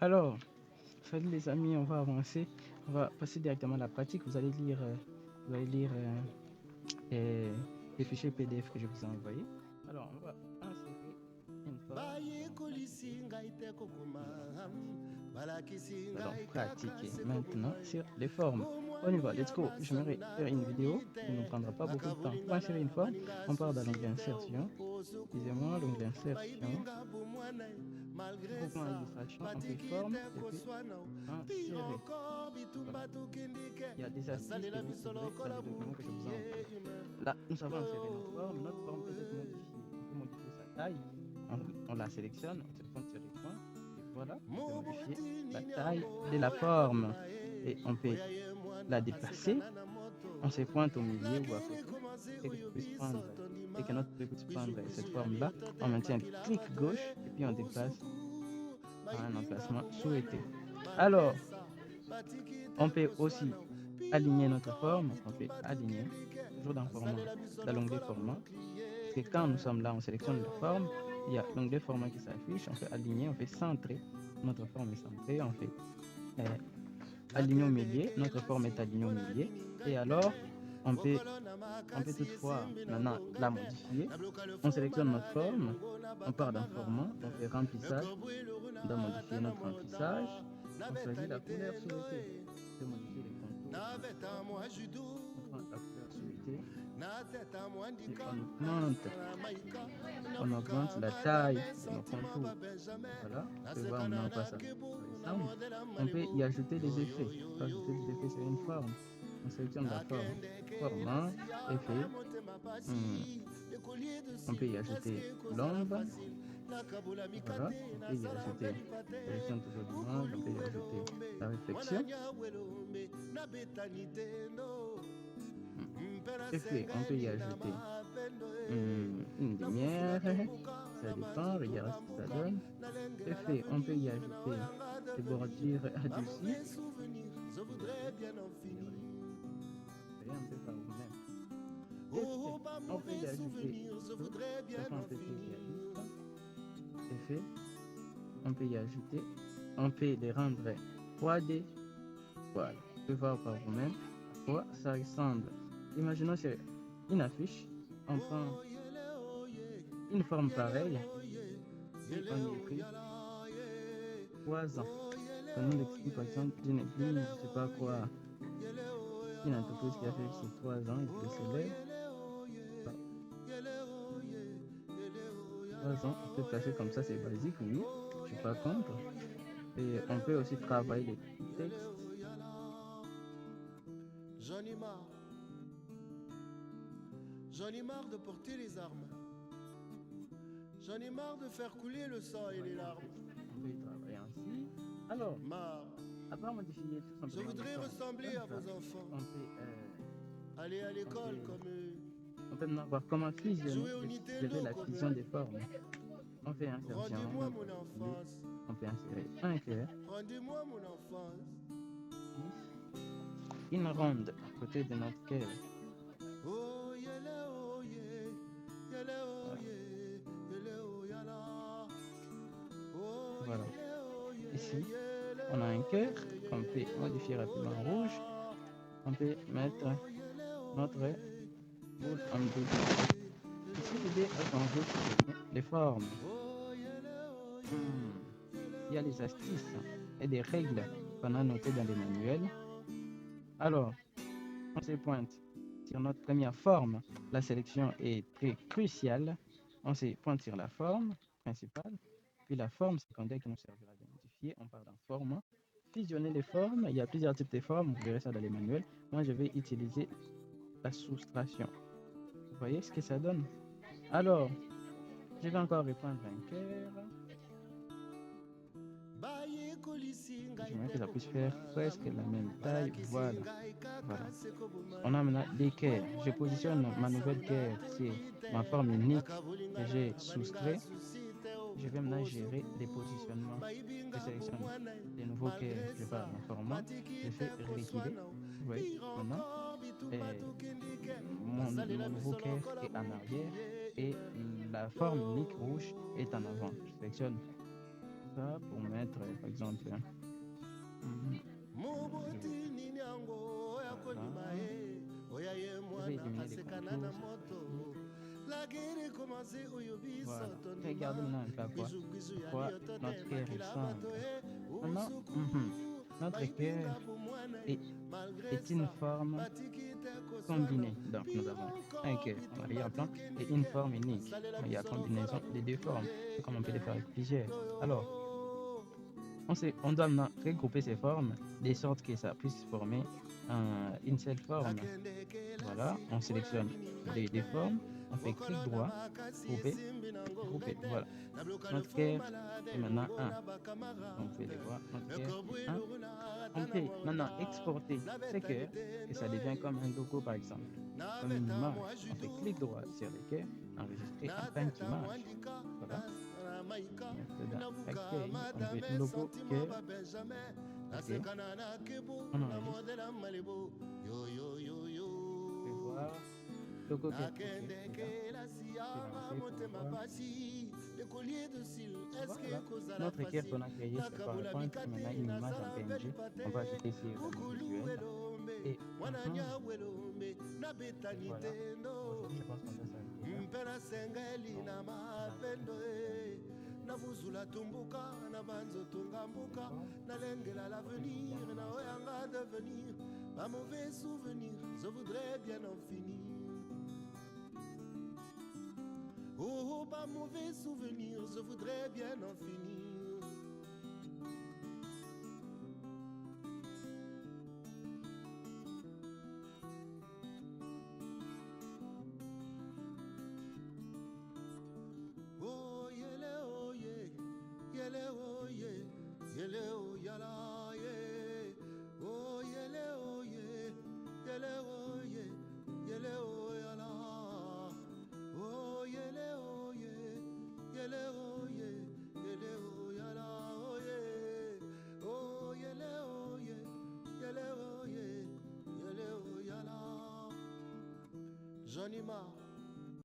Alors, salut les amis, on va avancer. On va passer directement à la pratique. Vous allez lire les, les fichiers PDF que je vous ai envoyés. Alors, on va insérer une forme dans notre fichier. Nous allons pratiquer maintenant sur les formes. On y va, let's go. J'aimerais faire une vidéo qui ne nous prendra pas beaucoup de temps. Pour insérer une forme, on part dans l'onglet insertion. Excusez-moi, l'onglet insertion. Groupement illustration, on fait forme et puis insérer. Voilà. Il y a des astuces que vous trouverez dans les documents que je vous ai envoyés. Là, nous avons inséré notre forme. Notre forme peut être modifiée. On peut modifier sa taille. On la sélectionne, on se pointe sur l'écran. Et voilà, on peut modifier la taille de la forme. Et on peut la déplacer. On se pointe au milieu ou à côté. Et que notre truc puisse prendre cette forme-là. On maintient le clic gauche et puis on déplace à un emplacement souhaité. Alors, on peut aussi aligner notre forme. On peut aligner, toujours dans format, dans l'onglet format. Parce que quand nous sommes là, on sélectionne la forme. Il y a l'onglet format qui s'affiche. On fait aligner, on fait centrer. Notre forme est centrée. On fait aligner au milieu. Notre forme est alignée au milieu. Et alors, on peut, on peut toutefois maintenant la modifier. On sélectionne notre forme. On part dans format. On fait remplissage. On doit modifier notre remplissage. On choisit la couleur souhaitée. On peut modifier les contours de notre forme. On prend la couleur souhaitée et on augmente la taille de nos contours. Voilà, on peut voir maintenant à quoi ça ressemble. On peut y ajouter des effets. On peut ajouter des effets sur une forme. On sélectionne la forme. Format, effet. On peut y ajouter l'ombre. Voilà, on peut y ajouter, sélection toujours l'image, on peut y ajouter la réflexion. Effet, on peut y ajouter une lumière, ça dépend, regarde ce que ça donne. Effet, on peut y ajouter des bordures adoucies. Regardez un peu par vous-même. Effet, on peut y ajouter de façon un peu plus réaliste. Effet, on peut y ajouter, on peut les rendre 3D. Voilà, vous pouvez voir par vous-même à quoi ça ressemble. Imaginons c'est une affiche, on prend une forme pareille et on y écrit 3 ans. Le nom d'excuse par exemple d'une église, je sais pas quoi, une entreprise qui a fait ses 3 ans et qui le célèbre. 3 ans, on peut placer comme ça, c'est basique, oui, je suis pas contre. Et on peut aussi travailler les textes. J'en ai marre. J'en ai marre de porter les armes. J'en ai marre de faire couler le sang et les larmes. On peut y travailler ainsi. Alors, Marre. après modifier tout Je simplement voudrais les formes ressembler comme à ça, vos enfants. on peut, Aller à on l'école peut, comme eux. on peut maintenant voir comment fusionner. Jouer au Je vais Nintendo la comme fusion eux. des formes. On fait insertion, Rendez-moi mon on peut, enfance. on peut insérer un cœur, Rendez-moi mon enfance. une ronde à côté de notre cœur. Oh yele oh ye. Yele oh Voilà. ye. Yele oh yala. Oh Voilà. yele oh ye. Ici, Yele on a un oh cœur ye. qu'on peut Yele modifier oh rapidement en rouge. yala. On peut mettre Oh yele oh notre ye. boule Yele en oh bleu. ye. Yele Ici, oh l'idée est qu'on ye. veut les formes. Oh yele oh ye. Hmm. Yele Il y a oh les astuces et ye. des règles Yele oh qu'on a notées dans les yala. manuels. Alors, on se pointe sur notre première forme. La sélection est très cruciale. On se pointe sur la forme principale, puis la forme secondaire qui nous servira de modifier. On part dans forme. Fusionner les formes. Il y a plusieurs types de formes. Vous verrez ça dans les manuels. Moi, je vais utiliser la soustraction. Vous voyez ce que ça donne? Alors, je vais encore reprendre un cœur. J'aimerais que ça puisse faire presque la même taille. Voilà. Voilà. On a maintenant des cœurs. Je positionne ma nouvelle cœur sur ma forme unique que j'ai soustrait. Je vais maintenant gérer les positionnements. Je sélectionne les nouveaux cœurs. Je pars dans format. Je fais reculer. Vous voyez maintenant. Mon nouveau cœur est en arrière et la forme unique rouge est en avant. Je sélectionne ça pour mettre, par exemple, mhm, voilà. Je vais éliminer les contours. Voilà. Regardez maintenant un peu à quoi notre cœur ressemble. Maintenant, notre cœur est, est une forme combinée. Donc, nous avons un cœur en arrière-plan et une forme unique. Il y a combinaison des deux formes. C'est comme on peut les faire avec plusieurs. Alors, on doit maintenant regrouper ces formes de sorte que ça puisse former une seule forme. Voilà, on sélectionne les deux formes, on fait clic droit, grouper, voilà. Notre cœur est maintenant un. Comme vous pouvez le voir, notre cœur est un. On peut maintenant exporter ce cœur et ça devient comme un logo par exemple, comme une image. On fait clic droit sur le cœur, enregistrer en tant qu'image. Voilà. Mettre dans accueil, on veut logo cœur. Ok. On enregistre. On peut voir logo cœur. Ok, c'est là. C'est lancé pour voir. Voilà. Notre cœur qu'on a créé sur PowerPoint et maintenant une image en PNG. On va ajouter sur le visuel. Et voilà. Aujourd'hui, je pense qu'on va s'arrêter là. navuzula tumbuka na banzo tungambuka nalengela l'avenir na oyanga devenir pas mauvais souvenir je voudrais bien en finir oh pas mauvais souvenir je voudrais bien en finir J'en ai marre